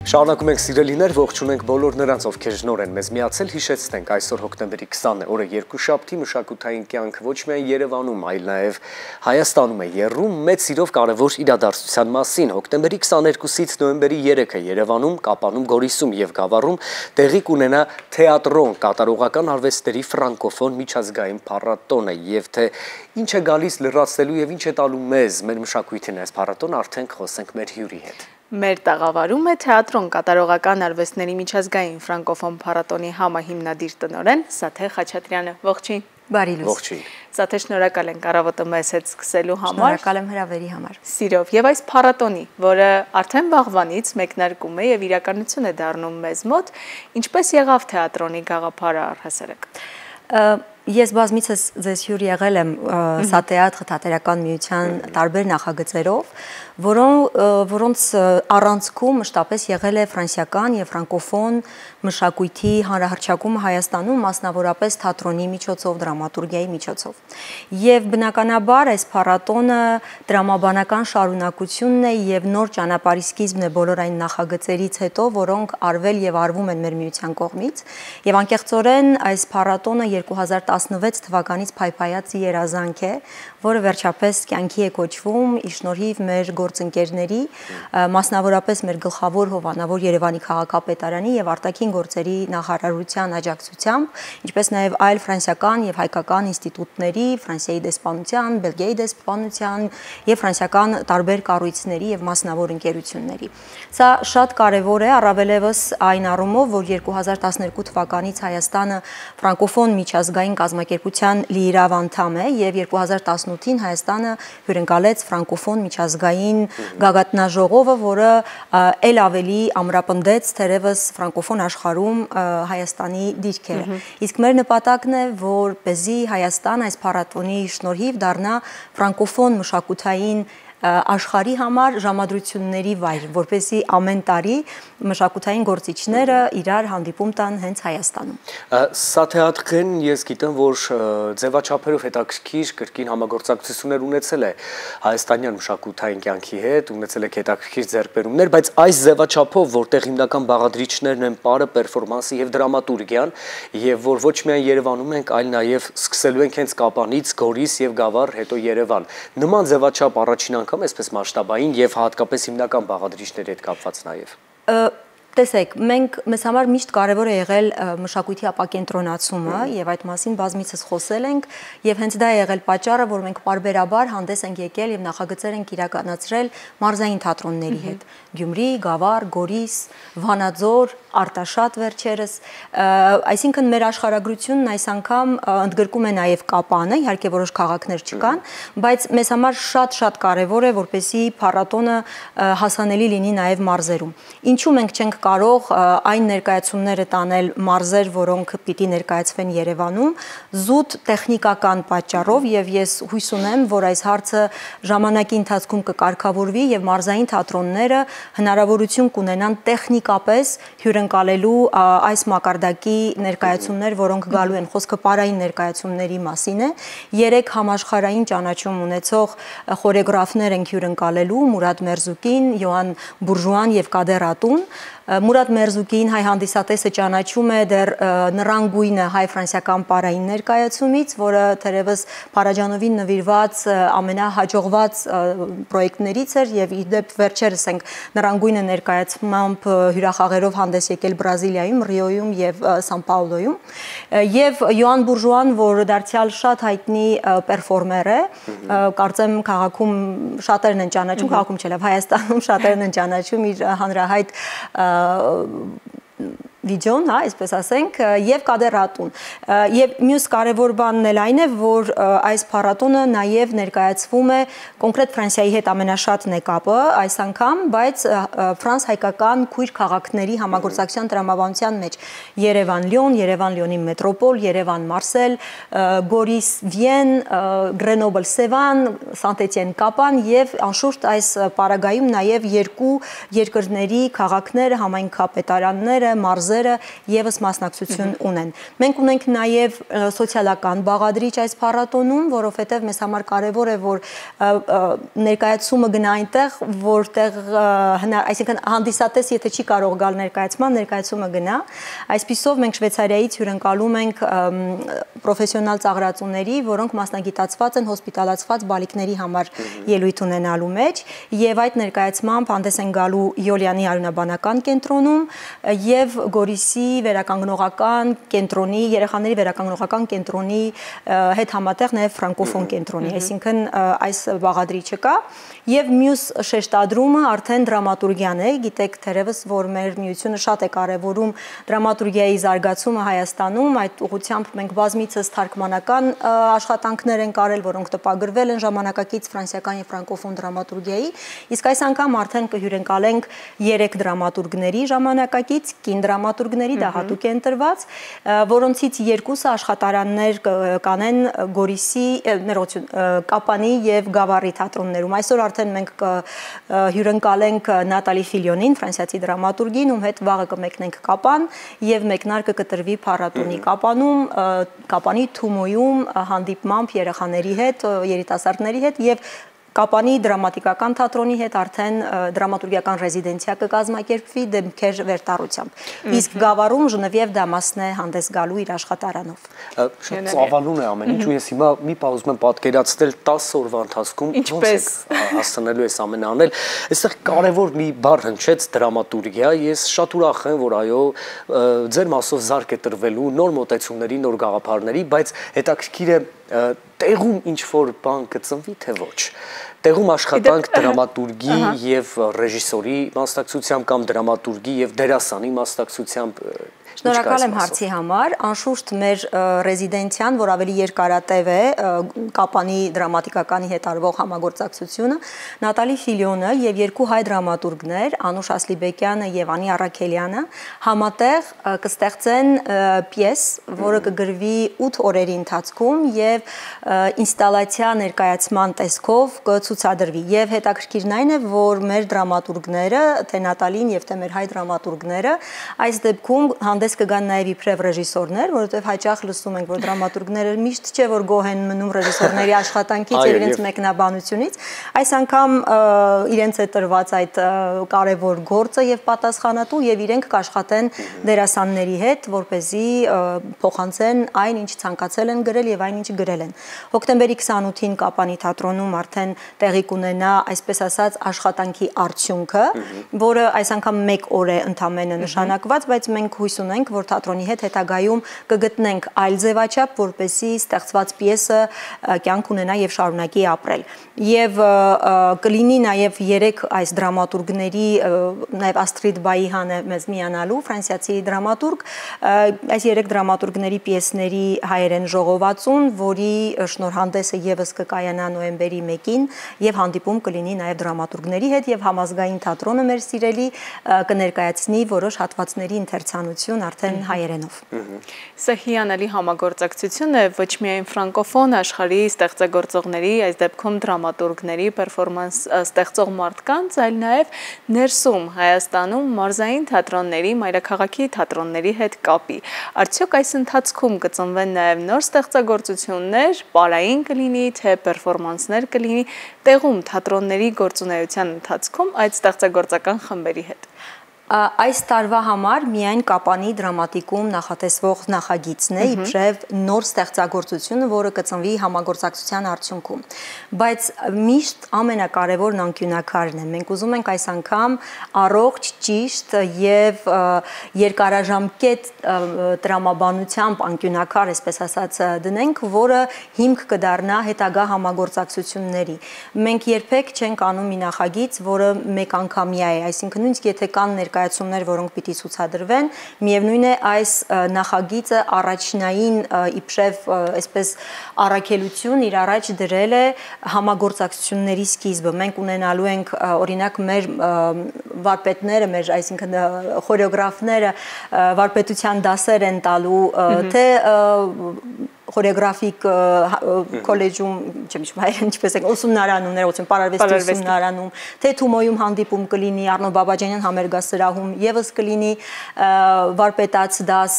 Շարունակում ենք սիրելիներ, ողջունենք բոլոր նրանց, ովքեր նոր են մեզ միացել, հիշեցնենք այսօր հոկտեմբերի 20-ը, օրը երկուշաբթի, մշակութային կյանք ոչ միայն Երևանում, այլ նաև Հայաստանում է եռում մեծ սիրով կարևոր իրադարձության մասին։ Հոկտեմբերի 22-ից նոյեմբերի 3-ը Երևանում, Կապանում, Գորիսում և Գավառում տեղի կունենա թեատրոն, կատարողական արվեստների ֆրանկոֆոն միջազգային փառատոնը, եւ թե ինչ է գալիս լրացնելու եւ ինչ է տալու մեզ մեր մշակույթին այս փառատոնը, արդեն խոսենք մեր հյուրի հետ։ Մեր տաղավարում է թեատրոն կատարողական արվեստների միջազգային ֆրանկոֆոն փառատոնի համահիմնադիր տնօրեն Սաթե Խաչատրյանը։ Ողջույն։ Բարի լույս։ Ողջույն։ Սաթե, շնորհակալ ենք առավոտը մեզ հետ սկսելու համար։ Շնորհակալ եմ հրավերի համար։ Սիրով եւ այս փառատոնի, որը արդեն վաղվանից մեկնարկում է եւ իրականություն է դառնում մեզ մոտ, ինչպես եղավ թեատրոնի գաղափարը առհասարակ։ Ես բազմիցս ձեզ հյուր եղել եմ Սատեատրը թատերական միության տարբեր նախագծերով, որոնց առանցքում մշտապես եղել է ֆրանսիական եւ ֆրանկոֆոն մշակույթի հանրահռչակումը Հայաստանում, մասնավորապես թատրոնի միջոցով, դրամատուրգիայի միջոցով։ Եվ բնականաբար այս փառատոնը դրամաբանական շարունակությունն է եւ նոր ճանապարհի սկիզբն է բոլոր այն նախագծերից հետո, որոնք արվել եւ արվում են մեր միության կողմից, եւ անկեղծորեն այս փառատոնը 2016 թվականից փայփայած երազանք է, որը վերջապես կյանքի է կոչվում ի շնորհիվ մեր գործընկերների, մասնավորապես մեր գլխավոր հովանավոր Երևանի քաղաքապետարանի եւ արտաքին գործերի նախարարության աջակցությամբ, ինչպես նաեւ այլ ֆրանսիական եւ հայկական ինստիտուտների, Ֆրանսիայի դեսպանության, Բելգիայի դեսպանության եւ ֆրանսիական տարբեր կառույցների եւ մասնավոր ընկերությունների։ Սա շատ կարեւոր է, առավելևս այն առումով, որ 2012 թվականից Հայաստանը ֆրանկոֆոն միջազգային կազմակերպության լիիրավ անդամ է եւ 2018-ին Հայաստանը հյուրընկալեց ֆրանկոֆոն միջազգային գագաթնաժողովը, որը ել ավելի ամրապնդեց թերևս ֆրանկոֆոն աշխարհում Հայաստանի դիրքերը։ Իսկ մեր նպատակն է, որպեսզի Հայաստան այս փառատոնի շնորհիվ դառնա ֆրանկոֆոն մշակութային աշխարհի համար ժամադրությունների վայր, որպեսզի ամեն տարի մշակութային գործիչները իրար հանդիպում տան հենց Հայաստանում։ Սա թեատրն ես գիտեմ, որ ձևաչափերով հետաքրքիր կրկին համագործակցություններ ունեցել է հայաստանյան մշակութային կյանքի հետ, ունեցել է հետաքրքիր ձեռքբերումներ, բայց այս ձևաչափով, որտեղ հիմնական բաղադրիչներն են պարը, պերֆորմանսը եւ դրամատուրգիան, եւ որ ոչ միայն Երևանում ենք, այլ նաեւ սկսելու ենք հենց Կապանից, Գորիս եւ Գավառ, հետո Երևան։ Նման ձևաչափ առաջին անգամ այսպես մասշտաբային եւ հատկապես հիմնական բաղադրիչների հետ կապված նաեւ։ Տեսեք, մեզ համար միշտ կարևոր է եղել մշակույթի ապակենտրոնացումը եւ այդ մասին բազմիցս խոսել ենք եւ հենց դա է եղել պատճառը, որ մենք պարբերաբար հանդես ենք եկել եւ նախագծեր ենք իրականացրել մարզային թատրոնների հետ։ Գյումրի, Գավառ, Գորիս, Վանաձոր, Արտաշատ վերջերս, այսինքն մեր աշխարհագրությունն այս անգամ ընդգրկում է նաեւ Կապանը, իհարկե որոշ քաղաքներ չկան, բայց մեզ համար շատ կարևոր է, որպեսզի փառատոնը հասանելի լինի նաեւ մարզերում։ Ինչու մենք չենք կարող այն ներկայացումները տանել մարզեր, որոնք պիտի ներկայացվեն Երևանում, զուտ տեխնիկական պատճառով, եւ ես հույս ունեմ, որ այս հարցը ժամանակի ընթացքում կկարգավորվի եւ մարզային թատրոնները հնարավորություն կունենան տեխնիկապես հյուրընկալելու այս մակարդակի ներկայացումներ, որոնք գալու են, խոսքը պարային ներկայացումների մասին է։ 3 համաշխարհային ճանաչում ունեցող խորեգրաֆներ են հյուրընկալելու՝ Մուրադ Մերզուկին, Յոան Բուրժուան եւ Կադեր Ատուն։ Մուրադ Մերզուկին հայ հանդիսատեսը ճանաչում է դեռ նռանգույնը հայ-ֆրանսիական պարային ներկայացումից, որը թերևս Փարաջանովին նվիրված ամենահաջողված պրոյեկտներից էր եւ իդեպ վերջերս ենք նռանգույնը ներկայացմամբ հյուրախաղերով հանդես եկել Բրազիլիայում, Ռիոյում եւ Սան Պաուլոյում, եւ Յոան Բուրժուան, որ դարձյալ շատ հայտնի պերֆորմեր է, կարծեմ քաղաքում շատերն են ճանաչում, քաղաքում չէ, լավ Հայաստանում շատերն են ճանաչում իր հանրահայտ վիդեոն, հա, այսպես ասենք, եւ Կադեր Ատուն։ Եվ մյուս կարևոր բանն էլ այն է, որ այս փառատոնը նաեւ ներկայացվում է կոնկրետ Ֆրանսիայի հետ ամենաշատն է կապը այս անգամ, բայց ֆրանս-հայկական քույր քաղաքների համագործակցության տրամաբանության մեջ Երևան Լիոն, Երևան Լիոնի մետրոպոլ, Երևան Մարսել, Գորիս Վիեն, Գրենոբլ Սևան, Սանտ-Էտիեն Կապան եւ անշուշտ այս պարագայում նաեւ երկու երկրների քաղաքները, համայնքապետարանները, մարզեր մարզերը եւս մասնակցություն ունեն։ Մենք ունենք նաեւ սոցիալական բաղադրիչ այս փառատոնում, որովհետեւ մեզ համար կարեւոր է, որ ներկայացումը գնա այնտեղ, որտեղ այսինքն հանդիսատես եթե չի կարող գալ ներկայացումը գնա։ Այսպիսով մենք Շվեյցարիայից հյուրընկալում ենք պրոֆեսիոնալ ծաղրածուների, որոնք մասնագիտացված են հոսպիտալացված բալիկների համար ելույթ ունենալու մեջ, եւ այդ ներկայացմամբ հանդես են գալու Յոլյանի արյունաբանական կենտրոնում եւ Գորիսի վերականգնողական կենտրոնի, երեխաների վերականգնողական կենտրոնի հետ համատեղ նաեւ ֆրանկոֆոն կենտրոնի, այսինքն այս բաղադրիչը կա եւ մյուս շեշտադրումը արդեն դրամատուրգիան է, գիտեք թերևս, որ մեր միությունը շատ է կարևորում դրամատուրգիայի զարգացումը Հայաստանում, այդ ուղղությամբ մենք բազմիցս թարգմանական աշխատանքներ ենք արել, որոնք տպագրվել են ժամանակակից ֆրանսիական եւ ֆրանկոֆոն դրամատուրգիայի, իսկ այս անգամ արդեն կհյուրընկալենք 3 դրամատուրգների ժամանակակից, կին դրամատուրգների, դա հատուկ է ընտրված, որոնցից 2-ը աշխատարաններ կանեն Գորիսի, Կապանի եւ Գավառի թատրոններում։ Այսօր արդեն մենք հյուրընկալենք Նատալի Ֆիլյոնին, ֆրանսիացի դրամատուրգին, ում հետ վաղը կմեկնենք Կապան եւ մեկնարկը կտրվի փառատոնի Կապանում, Կապանի Թումոյում հանդիպմամբ երեխաների հետ, երիտասարդների հետ եւ Կապանի դրամատիկական թատրոնի հետ արդեն դրամատուրգիական ռեզիդենցիա կկազմակերպվի դեմքեր վերտառությամբ։ Իսկ Գավառում Ժնևիև Դամասն է հանդես գալու իր աշխատարանով։ Շատ ծավալուն է ամեն ինչ, ու ես հիմա մի պահ ուզում եմ պատկերացնել 10 օրվա ընթացքում ոնց եք հասցնելու այս ամենը անել։ Այստեղ կարևոր մի բառ հնչեց դրամատուրգիա, ես շատ ուրախ եմ, որ այո, ձեր մասով զարկ է տրվելու նոր մոտեցումների, նոր գաղափարների, բայց հետաքրքիր է տեղում ինչ որ բան կծնվի, թե ոչ։ Տեղում աշխատանք դրամատուրգի եւ ռեժիսորի մասնակցությամբ կամ դրամատուրգի եւ դերասանի մասնակցությամբ Շնորհակալ եմ հարցի համար, անշուշտ մեր ռեզիդենցիան, որ ավելի երկարատև է, Կապանի դրամատիկականի հետ արվող համագործակցությունը, Նատալի Ֆիլյոնը եւ 2 հայ դրամատուրգներ, Անուշ Ասլիբեկյանը եւ Անի Առաքելյանը, համատեղ կստեղծեն պիես, որը կգրվի 8 օրերի ընթացքում եւ ինստալացիա ներկայացման տեսքով կցուցադրվի։ Եվ հետաքրքիրն այն է, որ մեր դրամատուրգները, թե Նատալին եւ թե մեր հայ դրամատուրգները, այս դեպքում հանդես կգան նաև իբրև ռեժիսորներ, որովհետև հաճախ լսում ենք, որ դրամատուրգները միշտ չէ, որ գոհ են մնում ռեժիսորների աշխատանքից եւ իրենց մեկնաբանությունից, այս անգամ իրենց է տրված այդ կարևոր գործը եւ պատասխանատու եւ իրենք կաշխատեն դերասանների հետ, որպեսզի փոխանցեն այն, ինչ ցանկացել են գրել եւ այն, ինչ գրել են։ Հոկտեմբերի 28-ին Կապանի թատրոնում արդեն տեղի կունենա, այսպես ասած, աշխատանքի արդյունքը, որը այս անգամ 1 օր է ընդամենը նշանակված, բայց մենք հույս ունենք, որ թատրոնի հետ հետագայում կգտնենք այլ ձևաչափ, որպեսզի ստեղծված պիեսը կյանք ունենա եւ շարունակի ապրել։ Եվ կլինի նաեւ 3 այս դրամատուրգների, նաեւ Աստրիդ Բայիհան է մեզ միանալու, ֆրանսիացի դրամատուրգ, այս 3 դրամատուրգների պիեսների հայերեն ժողովածուն, որի շնորհանդեսը եւս կկայանա նոյեմբերի 1-ին եւ հանդիպում կլինի նաեւ դրամատուրգների հետ եւ համազգային թատրոնը մեր սիրելի կներկայացնի որոշ հատվածների ընթերցանություն արդեն հայերենով։ Սա հիանալի համագործակցություն է ոչ միայն ֆրանկոֆոն աշխարհի ստեղծագործողների, այս դեպքում դրամատուրգների, պերֆորմանս ստեղծող մարդկանց, այլ նաև ներսում Հայաստանում մարզային թատրոնների, մայրաքաղաքի թատրոնների հետ կապի։ Արդյոք այս ընթացքում կծնվեն նաև նոր ստեղծագործություններ, պարային կլինի, թե պերֆորմանսներ կլինի տեղում թատրոնների գործունեության ընթացքում այդ ստեղծագործական խմբերի հետ։ Այս տարվա համար միայն Կապանի դրամատիկում նախատեսվող նախագիծն է իբրև նոր ստեղծագործությունը, որը կծնվի համագործակցության արդյունքում։ Բայց միշտ ամենակարևորն անկյունակարն է։ Մենք ուզում ենք այս անգամ առողջ, ճիշտ եւ երկարաժամկետ տրամաբանությամբ անկյունակար, այսպես ասած, դնենք, որը հիմք կդառնա հետագա համագործակցությունների։ Մենք երբեք չենք անում մի նախագիծ, որը մեկ անգամյա է, այսինքն նույնիսկ եթե կան ներկայացումներ, որոնք պիտի ցուցադրվեն, միևնույն է այս նախագիծը առաջնային իբրև այսպես առաքելություն իր առաջ դրել է համագործակցությունների սկիզբը։ Մենք ունենալու ենք օրինակ մեր վարպետները, մեր այսինքն խորեոգրաֆները վարպետության դասեր են տալու թե խորեգրաֆիկ քոլեջում, ինչպես են ուսումնարանում, ներողություն, պարարվեստի ուսումնարանում, թե Թումոյում հանդիպում կլինի Առնո Բաբաջանյան համերգասրահում, եւս կլինի վարպետաց դաս,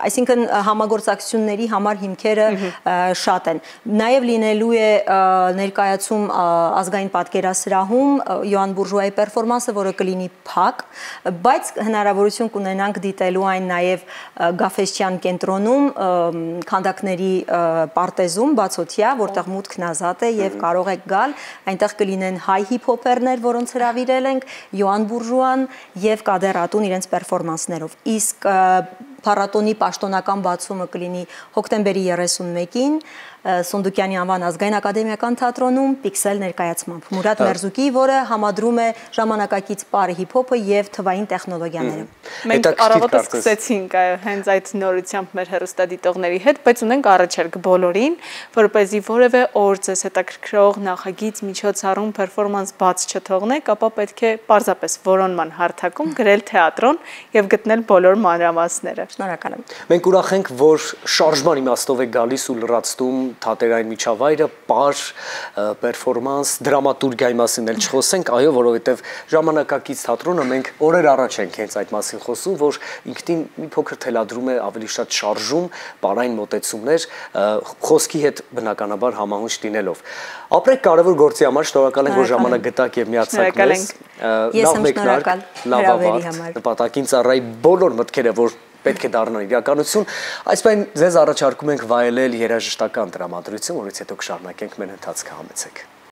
այսինքն համագործակցությունների համար հիմքերը շատ են։ Նաեւ լինելու է ներկայացում ազգային պատկերասրահում Յոան Բուրժուայի պերֆորմանսը, որը կլինի փակ, բայց հնարավորություն կունենանք դիտելու այն նաև Գաֆեսչյան կենտրոնում քանդակների պարտեզում բացօթյա, որտեղ մուտքն ազատ է եւ կարող եք գալ, այնտեղ կլինեն հայ հիփ-հոփերներ, որոնց հրավիրել ենք, Յոան Բուրժուան եւ Կադերատուն իրենց պերֆորմանսներով։ Իսկ փառատոնի պաշտոնական բացումը կլինի հոկտեմբերի 31-ին Սունդուկյանի անվան ազգային ակադեմիական թատրոնում պիքսել ներկայացմամբ։ Մուրադ Մերզուկի, որը համադրում է ժամանակակից պարի հիփ-հոփը եւ թվային տեխնոլոգիաները։ Մենք առավոտը սկսեցինք հենց այդ նորությամբ մեր հեռուստադիտողների հետ, բայց ունենք առաջարկ բոլորին, որպեսզի որևէ օր ձեզ հետաքրքրող նախագիծ, միջոցառում, պերֆորմանս բաց չթողնեք, ապա պետք է պարզապես որոնման հարթակում գրել թեատրոն եւ գտնել բոլոր մանրամասները։ Շնորհակալ եմ։ Մենք ուրախ ենք, որ շարժման իմաստով է գալիս ու լրացնում թատերային միջավայրը, պար, պերֆորմանս, դրամատուրգիայի մասին էլ չխոսենք, այո, որովհետև ժամանակակից թատրոնը մենք օրեր առաջ ենք հենց այդ մասին խոսում, որ ինքնին մի փոքր թելադրում է ավելի շատ շարժում, պարային մոտեցումներ, խոսքի հետ բնականաբար համահունչ լինելով։ Ապրեք կարևոր գործի համար, շնորհակալ ենք, որ ժամանակ գտաք եւ միացաք մեզ։ Ես եմ շնորհակալ հրավերի համար։ Նպատակին ծառայի բոլոր մտքերը, որ պետք է դառնան իրականություն, այսպես ձեզ առաջարկում ենք վայելել երաժշտական տրամադրություն, որից հետո կշարունակենք մեր ընթացքը, համեցեք։